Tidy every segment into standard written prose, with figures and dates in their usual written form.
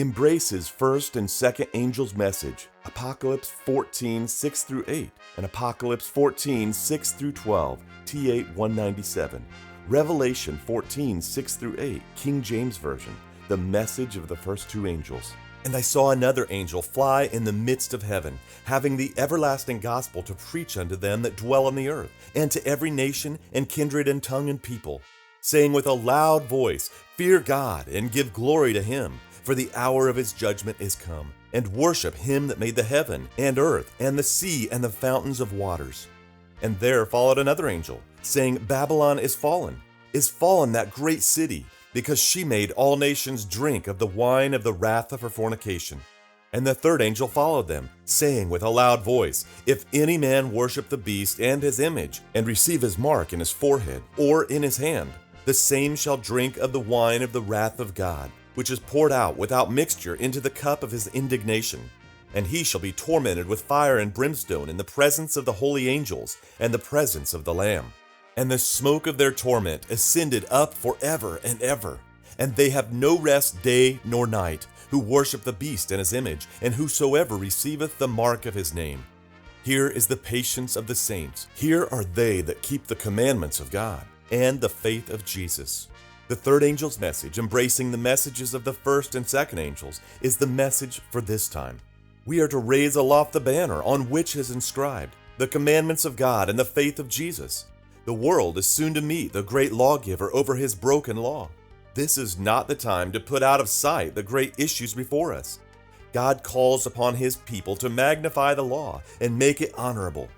embraces first and second angel's message, Apocalypse 14, 6 through 8, and Apocalypse 14, 6 through 12, T8 197. Revelation 14, 6 through 8, King James Version, the message of the first two angels. And I saw another angel fly in the midst of heaven, having the everlasting gospel to preach unto them that dwell on the earth, and to every nation and kindred and tongue and people, saying with a loud voice, Fear God, and give glory to him, for the hour of his judgment is come, and worship him that made the heaven, and earth, and the sea, and the fountains of waters. And there followed another angel, saying, Babylon is fallen that great city, because she made all nations drink of the wine of the wrath of her fornication. And the third angel followed them, saying with a loud voice, If any man worship the beast and his image, and receive his mark in his forehead or in his hand, the same shall drink of the wine of the wrath of God, which is poured out without mixture into the cup of his indignation. And he shall be tormented with fire and brimstone in the presence of the holy angels and the presence of the Lamb. And the smoke of their torment ascended up forever and ever. And they have no rest day nor night, who worship the beast and his image, and whosoever receiveth the mark of his name. Here is the patience of the saints. Here are they that keep the commandments of God, and the faith of Jesus. The third angel's message, embracing the messages of the first and second angels, is the message for this time. We are to raise aloft the banner on which is inscribed, the commandments of God and the faith of Jesus. The world is soon to meet the great lawgiver over his broken law. This is not the time to put out of sight the great issues before us. God calls upon his people to magnify the law and make it honorable.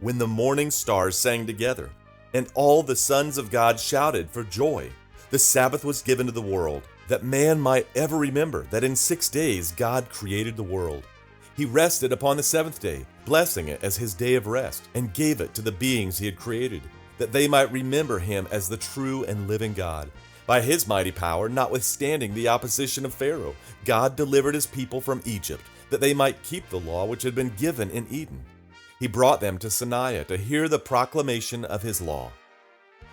When the morning stars sang together, and all the sons of God shouted for joy, the Sabbath was given to the world, that man might ever remember that in 6 days God created the world. He rested upon the seventh day, blessing it as his day of rest, and gave it to the beings he had created, that they might remember him as the true and living God. By his mighty power, notwithstanding the opposition of Pharaoh, God delivered his people from Egypt, that they might keep the law which had been given in Eden. He brought them to Sinai to hear the proclamation of his law.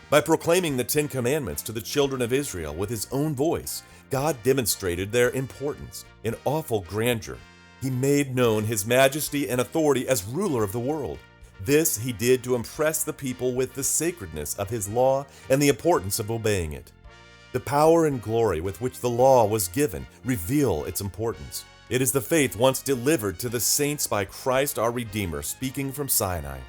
By proclaiming the 10 Commandments to the children of Israel with his own voice, God demonstrated their importance in awful grandeur. He made known his majesty and authority as ruler of the world. This he did to impress the people with the sacredness of his law and the importance of obeying it. The power and glory with which the law was given reveal its importance. It is the faith once delivered to the saints by Christ our Redeemer, speaking from Sinai.